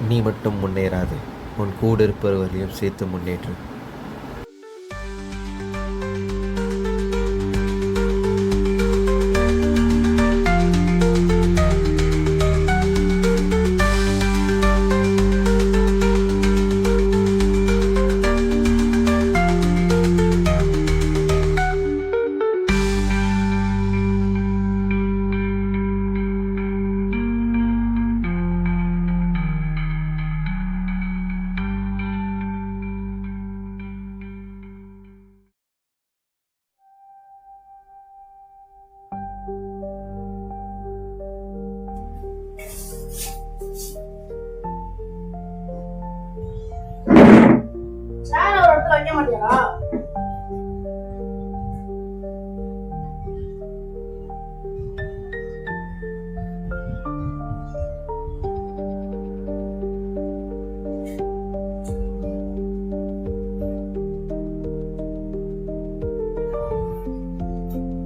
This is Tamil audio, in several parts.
நீ மட்டும் முன்னேறாது, உன் கூட இருப்பவர்களையும் சேர்த்து முன்னேற்று. வைக்க மாட்டியா?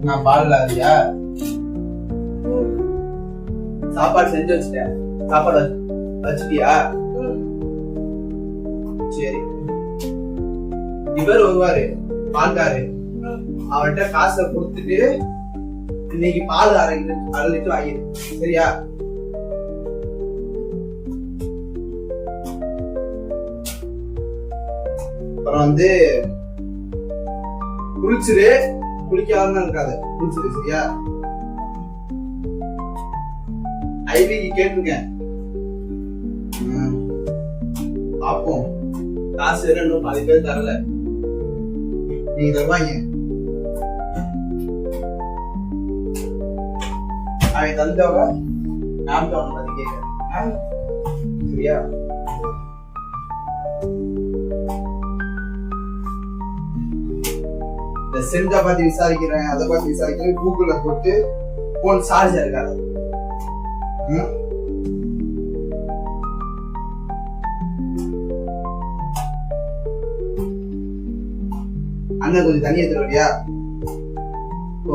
நான் பாடல அதியா சாப்பாடு செஞ்சு வச்சிட்டேன். சாப்பாடு வச்சிட்டியா? சரி, இவர் வருவாரு பால்காரு, அவன்கிட்ட காசை கொடுத்துட்டு இன்னைக்கு பால் அரை லிட்டர் ஆகிடு. சரியா? அப்புறம் வந்து குளிச்சிரு, குளிக்காம இருக்காது, குளிச்சிரு. சரியா? ஐவிக்கு கேட்டிருக்கேன், பாப்போம். காசு வேற இன்னும் 10 பேர் தரல, நீங்க தருவாங்க. அவன் தந்தவங்க நான் அவனை பத்தி கேட்கிறேன். சரியா? இந்த சென்டா பத்தி விசாரிக்கிறேன், அதை பத்தி விசாரிக்கிறேன், கூகுள்ல போட்டு போன் சார்ஜ் இருக்காது. அண்ணன் கொஞ்சம் தண்ணி எடுத்துருவியா? ஓ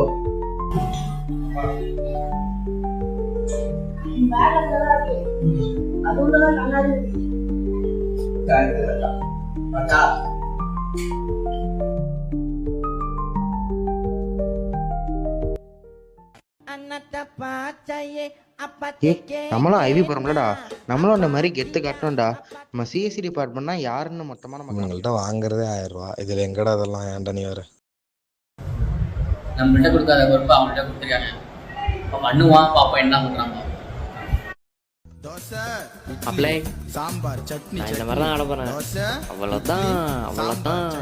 நம்மளும் ஐவி போறோம்லடா, நம்மளும் அந்த மாதிரி கெத்து காட்டணும்டா. நம்ம சிஎஸ்சி டிபார்ட்மெண்ட்னா யாருன்னு மொத்தமா நம்ம உங்கள்கிட்ட வாங்குறதே 1000 ரூபா. இதுல எங்கடா அதெல்லாம்? ஏன்டா நீ வர? நம்மள்கிட்ட கொடுக்காத பொறுப்பு அவங்கள்ட்ட கொடுத்துருக்காங்க. இப்போ பண்ணுவான், பாப்பா என்ன பண்றாங்க. அப்ளை சாம்பார் சட்னி இந்த மாதிரி தான் ஆட போறேன். அவ்வளோதான் அவ்வளோதான்.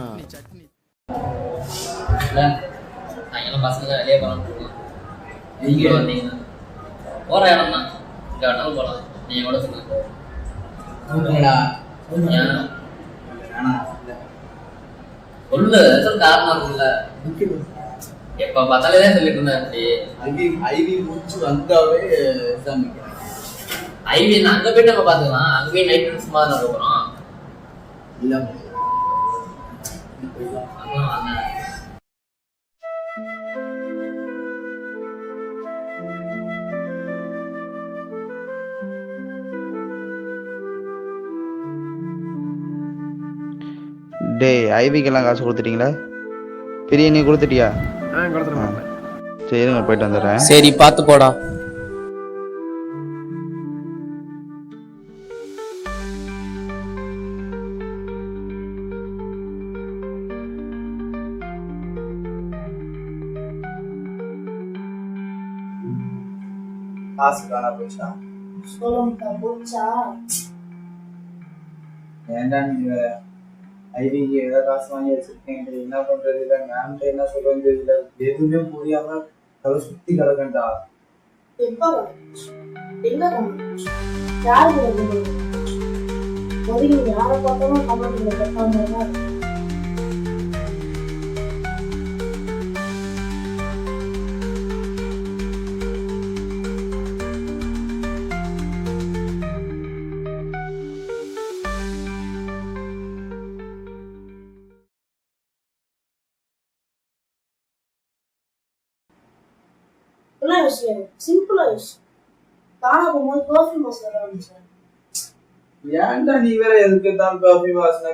சாயங்காலம் பசங்க வெளியே போகலான்னு இருக்கோம். நீங்க வந்தீங்கன்னா போற இடம் தான், இங்க வேணாலும் போகலாம். நீங்க கூட சொல்லுங்க. சொல்லு, காரணம் இருக்குல்ல. எப்ப பார்த்தாலே தான் சொல்லிட்டு இருந்தேன். ஐவி முடிச்சு வந்தாவே எக்ஸாம் ஐவி அங்க போயிட்டு நம்ம பாத்துக்கலாம். அங்கேயும் நைட் சும்மா தான் போறோம். இல்ல டேய், ஐவிக்கெல்லாம் காசு கொடுத்துட்டீங்களா? பெரிய நீ கொடுத்துட்டியா? சரி, இருங்க போயிட்டு வந்துடுறேன். சரி, பார்த்து போடா. காசு காணா போச்சா? ஏன்டா நீங்க ஐவிக்கு ஏதோ காசு வாங்கி வச்சிருக்கேன், என்ன பண்றது இல்லை, மேம்கிட்ட என்ன சொல்றது இல்லை, எதுவுமே புரியாம தலை சுத்தி கிடக்கண்டா. யாரை பார்த்தாலும் விஷயம், சிம்பிளா விஷயம். காண போகும்போது பர்ஃபியூம் மசாலா வந்துச்சு. ஏன்டா நீ வேற எதுக்கு தான் பெர்ஃப்யூம் வாசனை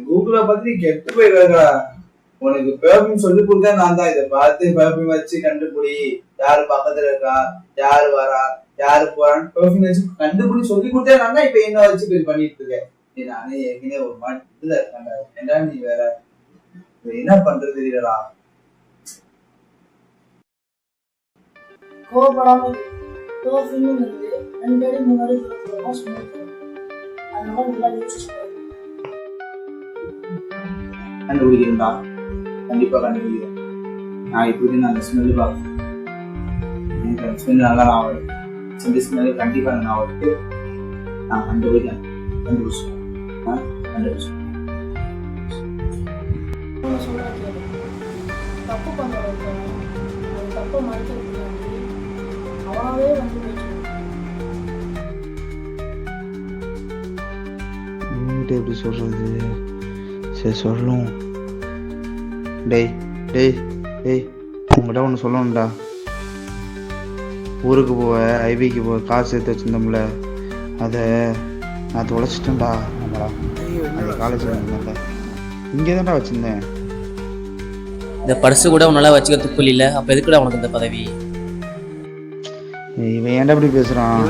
கூகுள பத்தி கெட்டு போயிருக்கா. உனக்கு பெர்ஃப்யூம் சொல்லி கொடுத்தா நான் தான் இதை பார்த்து பெர்ஃப்யூம் வச்சு கண்டுபிடி, யாரு பக்கத்துல இருக்கா, யாரு வரா, யாரு போறான்னு பெர்ஃப்யூம் வச்சு கண்டுபிடி சொல்லி கொடுத்தா நான் தான் இப்ப என்ன வச்சு போய் பண்ணிட்டு இருக்கேன். நானே ஏற்கனவே ஒரு மாட்டுல இருக்காண்டா. ஏன்டா நீ வேற என்ன பண்றது தெரியலடா. கோவப்படாம பெர்ஃப்யூம் இருக்கு 2 அடி 3 அடி தூரமா ஸ்மெல். அதனால நல்லா யூஸ் பண்ணு. கண்டுபிடிக்கிறேன்டா, கண்டிப்பா கண்டுபிடிக்கிறேன். நான் இப்போதைக்கு நான் அந்த ஸ்மெல்லு பார்ப்பேன். எனக்கு அந்த ஸ்மெல் நல்லா நான் வருது. ஸ்மெல்லு கண்டிப்பா நான் வருது. நான் கண்டுபிடிச்சேன். தப்பு பண்றவங்க தப்பை மறைக்க அவனாவே வந்து எப்படி சொல்றது? சரி சொல்லும். டேய் டேய் டேய் உங்கள்கிட்ட ஒன்று சொல்லணும்டா. ஊருக்கு போக ஐவிக்கு போக காசு சேர்த்து வச்சுருந்தோம்ல, அதை நான் தொலைச்சிட்டேன்டா. நம்மளா அந்த காலேஜில் இருந்தேன்ல, இங்கே தான்டா வச்சுருந்தேன். இந்த பர்ஸு கூட உன்னால வச்சுக்க துப்பு இல்லை. அப்போ எதுக்குடா உனக்கு இந்த பதவி? இவன் ஏன்டா இப்படி பேசுகிறான்?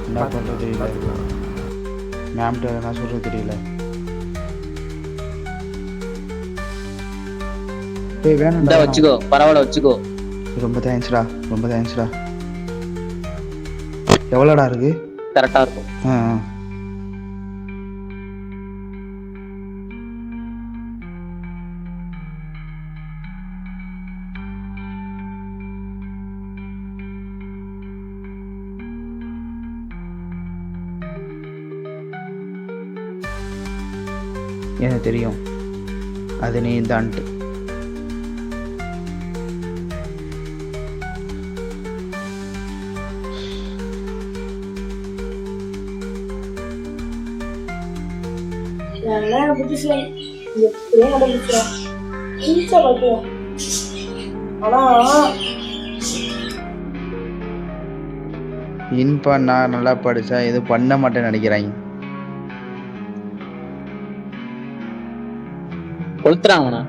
என்ன பண்ணுறது தெரியல. மேம்கிட்ட என்ன சொல்கிறது தெரியல. டேய் வேணும்டா, வச்சுக்கோ, பரவாயில்ல வச்சுக்கோ. ரொம்ப தேங்க்ஸ்டா, ரொம்ப தேங்க்ஸ்டா. எவ்வளோடா இருக்கு? கரெக்டாக இருக்கும். எனக்கு தெரியும் அது நீ தான்ட்டு. இன் பண்ணா நல்லா படிச்சா எதுவும் பண்ண மாட்டேன்னு நினைக்கிறாங்க. கொளுத்துறாங்கண்ணா.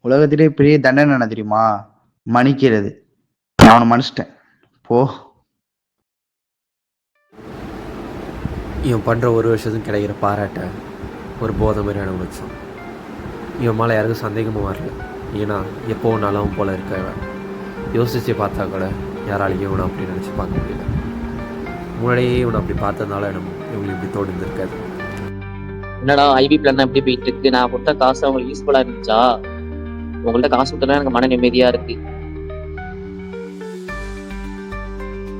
உலகத்திலே பெரிய தண்டனை என்ன தெரியுமா? மன்னிக்கிறது. நான் அவனை மன்னிச்சிட்டேன். போ. இவன் பண்ணுற ஒரு வருஷத்துக்கு கிடைக்கிற பாராட்ட ஒரு போதை மாதிரி அனுபவிச்சான். இவன் மேலே யாருக்கும் சந்தேகமும் வரல. ஏன்னா எப்போவும் நல்லவன் போல் இருக்க இவன். யோசித்து பார்த்தா கூட யாராலையும் இவனை அப்படி நினச்சி பார்க்க முடியல. முன்னாடியே இவனை அப்படி பார்த்ததுனால இவங்களுக்கு இப்படி தோணுந்திருக்காது. என்னடா ஐவி பிளான் எப்படி போயிட்டு இருக்கு? நான் கொடுத்த காசு அவங்களுக்கு யூஸ்ஃபுல்லாக இருந்துச்சா? உங்கள்கிட்ட காசு கொடுத்தா எனக்கு மன நிம்மதியா இருக்கு.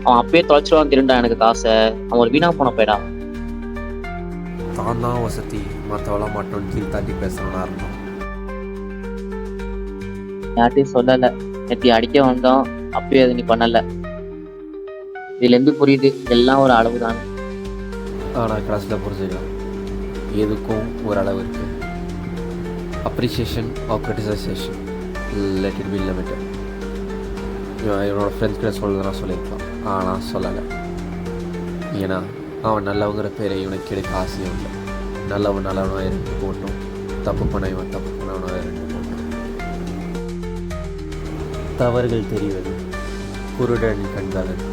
அவன் அப்பயே தொலைச்சிடுவான் திருண்டா எனக்கு காசை. அவன் ஒரு வீணா போன போயிடா. தான் வசதி மற்றவெல்லாம் மட்டும் கீழ் தாண்டி பேசணும்னு இருந்தோம். யார்ட்டையும் சொல்லலை. நேற்று அடிக்க வந்தோம், அப்பயே அது நீ பண்ணலை. இதுலேருந்து புரியுது எல்லாம் ஒரு அளவு தானே. ஆனால் கிளாஸில் புரிஞ்சுக்கலாம், எதுக்கும் ஒரு அளவு இருக்குது. Appreciation or criticisation let it be limited. என்னோட ஃப்ரெண்ட்ஸ் கிட்ட சொல்லுறதுனா சொல்லியிருப்பான், ஆனால் சொல்லலை. ஏன்னா அவன் நல்லவங்கிற பேரை இவனுக்கு கிடைக்க ஆசையும் இல்லை. நல்லவன் நல்லவனாக இருந்து போட்டும், தப்பு பண்ண இவன் தப்பு பண்ணவனாக இருந்து போட்டும். தவறுகள் தெரிவது குருடன் கண்காலன்.